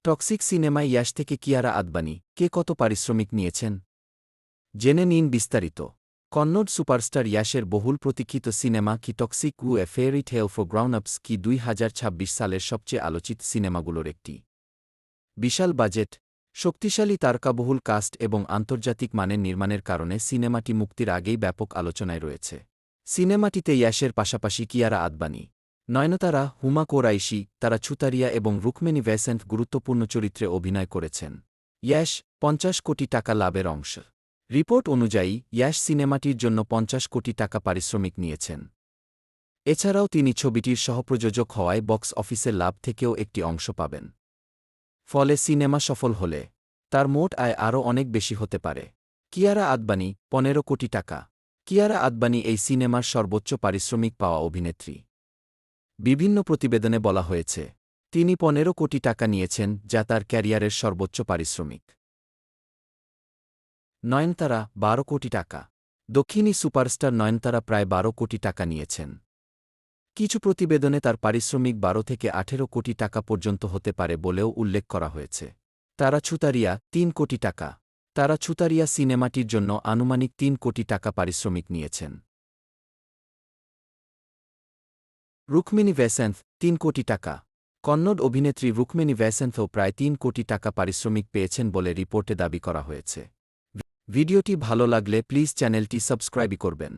Toxic সিনেমায় ইয়াশ থেকে কিয়ারা আদবানি কে কত পারিশ্রমিক নিয়েছেন জেনে নিন বিস্তারিত। কন্নড় সুপারস্টার ইয়াশের বহুল প্রতীক্ষিত সিনেমা কি toxic a fairy tale for grown-ups কি ২০২৬ সালের সবচেয়ে আলোচিত সিনেমাগুলোর একটি। বিশাল বাজেট, শক্তিশালী তারকাবহুল কাস্ট এবং আন্তর্জাতিক মানের নির্মাণের কারণে সিনেমাটি মুক্তির আগেই ব্যাপক আলোচনায় রয়েছে। সিনেমাটিতে ইয়াশের পাশাপাশি কিয়ারা আদবানি, নয়নতারা, হুমা কোরাইশি, তারা ছুতারিয়া এবং রুকমিনি ভ্যাসেন্ট গুরুত্বপূর্ণ চরিত্রে অভিনয় করেছেন। ইয়াশ ৫০ কোটি টাকা লাভের অংশ। রিপোর্ট অনুযায়ী ইয়াশ সিনেমাটির জন্য ৫০ কোটি টাকা পারিশ্রমিক নিয়েছেন। এছাড়াও তিনি ছবিটির সহপ্রযোজক হওয়ায় বক্স অফিসের লাভ থেকেও একটি অংশ পাবেন। ফলে সিনেমা সফল হলে তার মোট আয় আরও অনেক বেশি হতে পারে। কিয়ারা আদবানি ১৫ কোটি টাকা। কিয়ারা আদবানি এই সিনেমার সর্বোচ্চ পারিশ্রমিক পাওয়া অভিনেত্রী। বিভিন্ন প্রতিবেদনে বলা হয়েছে তিনি ১৫ কোটি টাকা নিয়েছেন, যা তার ক্যারিয়ারের সর্বোচ্চ পারিশ্রমিক। নয়নতারা ১২ কোটি টাকা। দক্ষিণী সুপারস্টার নয়নতারা প্রায় ১২ কোটি টাকা নিয়েছেন। কিছু প্রতিবেদনে তার পারিশ্রমিক ১২ থেকে ১৮ কোটি টাকা পর্যন্ত হতে পারে বলেও উল্লেখ করা হয়েছে। তারা ছুতারিয়া ৩ কোটি টাকা। তারা ছুতারিয়া সিনেমাটির জন্য আনুমানিক ৩ কোটি টাকা পারিশ্রমিক নিয়েছেন। রুকমিনি ভ্যাসেন্থ ৩ কোটি টাকা। কন্নড় অভিনেত্রী রুকমিনি ভ্যাসেন্থও প্রায় ৩ কোটি টাকা পারিশ্রমিক পেয়েছেন বলে রিপোর্টে দাবি করা হয়েছে। ভিডিওটি ভালো লাগলে প্লিজ চ্যানেলটি সাবস্ক্রাইব করবেন।